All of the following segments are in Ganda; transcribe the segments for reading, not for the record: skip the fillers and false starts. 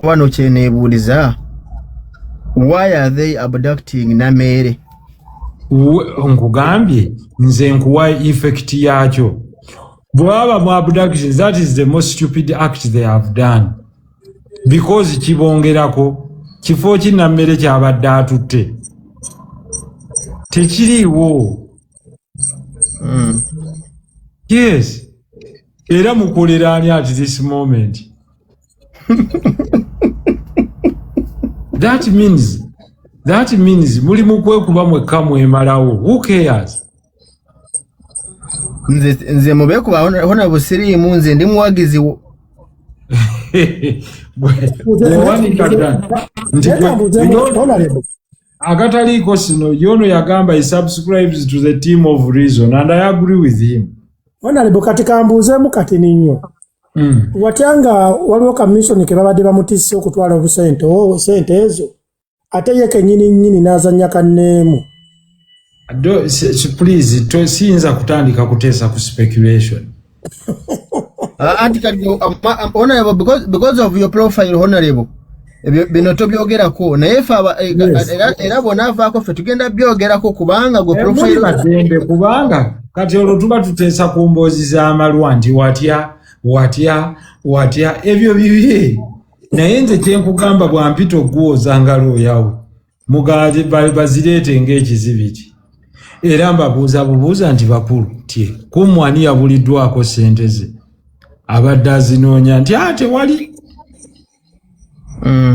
wano kyeneebuuliza, why are they abducting Namere? Nkugambye nze nkuwa effect yakyo. Bwaba mu abduction, that is the most stupid act they have done. Because kibongerako kifo kinamere kyabadde atutte tekiriiwo. Yes, era mukolera ani at this moment? That means muli mukwekuba mwekka mwemalawo. Who cares? Nze mubekuba hona busiriimu, nze ndi muwagizi wo. Akataliko sino yono yagamba he subscribes to the team of reason and I agree with him. Honorable katika mbuzeemu kati ninyo. Watyanga waliwo commission ke babadde bamutisse okutwala obusente sente ezo ate ye kenyini n'azannya kanneemu. Please siyinza kutandika kuteesa ku speculation. Honorable, because of your profile, Honorable, bino tobyogerako naye fe era bonaavaako ffe tugenda byogerako kubanga gwe profile badembe kubanga kati olwo tuba tuteesa ku mboozi z'amalwa nti watya ebyo bibye. Naye nze kyenkugamba bwampita okuwoza ngalo yawe mugaali bazireete ng'ekizibiti era mbabuuza nti bakulu tye kumwani yabuliddwako ssente ze abadde azinoonya nti tewali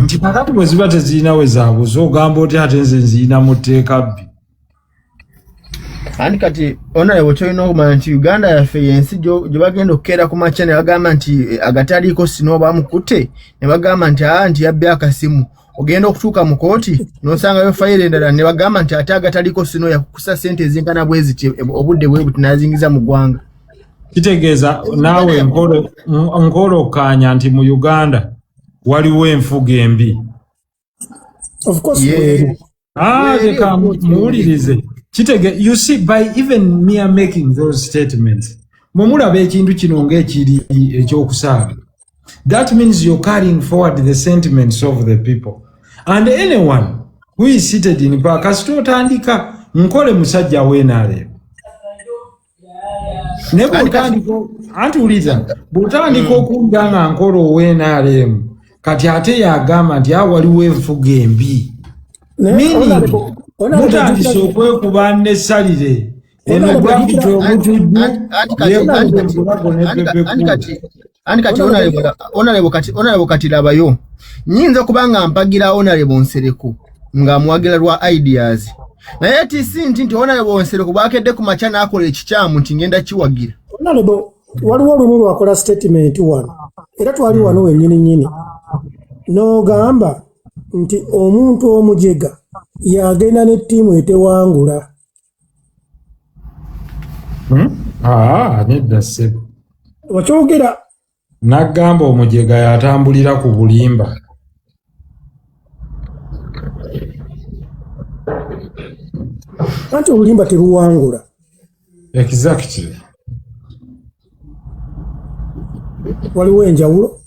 nti kakati bwe ziba tezirina we zaabuze ogamba oti ate nze nzirina mu tteeka bbi. Andi kati Honorable kyolina okumanya nti Uganda yaffe yensi gye bagenda okukeera ku makya ne bagamba nti agataliiko sino bamukutte ne bagamba nti yabbye akasimu, ogenda okutuuka mu kooti n'osangayo fayiro endala ne bagamba nti ate agataliiko sino yakukusa ssente ezinkana bwe ziti obudde bwe buti n'azingiza mu ggwanga. Kitegeeza naawe nkolokkaanya nti mu Uganda waliwo enfuga embi. Of course. Leka muwulirize. You see, by even me making those statements, mumulaba ekintu kino ng'ekiri ekyokusaaga. That means you're carrying forward the sentiments of the people. And anyone who is seated in power, kasita otandika nkole musajja w'enaale. Ne bw'otandika bw'otandika okudda nga nkola ow'enaale kati ate yagamba nti waliwo enfuga embi. Mutandise okwekuba n'essalire eno gwakiti omutujju Honorable kati labayo nyinza kubanga mpagira Honorable Nsereko nga muwagira lwa ideas naye tisi nti Honorable Nsereko bwakedde ku makya n'akola ekikyamu nti ngenda kiwagira. Honorable waliwo olumu lwakola statement wano era twali wano wennyini n'ogamba nti omuntu omujega yagenda ne ttiimu etewangula. Nedda ssebo. Wakyogera? N'agamba omujega yatambulira ku bulimba. Anti obulimba tebuwangula. Exactly. Waliwo enjawulo?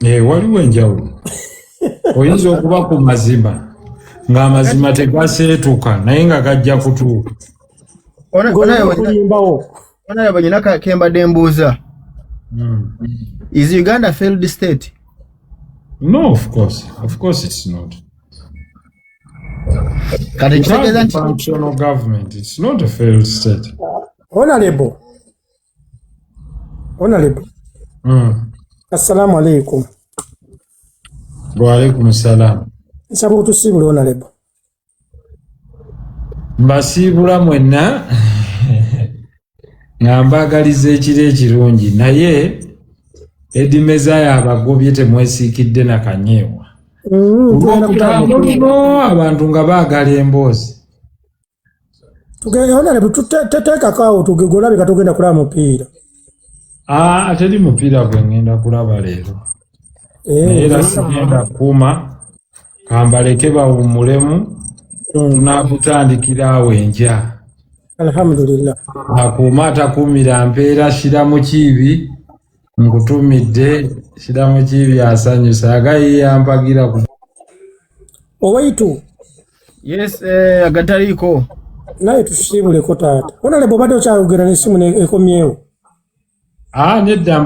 Waliwo enjawulo. Oyinza okuba ku mazima ng'amazima tegaseetuka naye nga gajja kutuuka. Honorable nyina kembadde mbuuza. Is Uganda a failed state? No, of course it's not. It's a functional government. It's not a failed state. Honorable. Assalamu alaikum. Wa alaikum salam. Nsaba otusiibula Honorable. Mbasiibula mwenna nga mbaagaliza ekiro ekirungi naye edimeza y'abagobye temwesiikidde na kanyeewa. Olw'okutambulino abantu nga baagala emboozi. Honorable tuteekako awo tugolabe katugenda kulaba mupiira. Teri mupiira gwe ngenda kulaba leero. Era sigenda kuuma kambaleke bawummulemu tunaakutandikira awo enkya. Alhamdulillah. Akuuma atakuumira mpeera shira mu kiibi nkutumidde kiramu kibyasanyusa agayiyampagira ku Owaitu. Yes, agataliiko. Naye tusiibuleko taata. Onale bw'obadde okyayogera n'essimu ekomyewo. nedda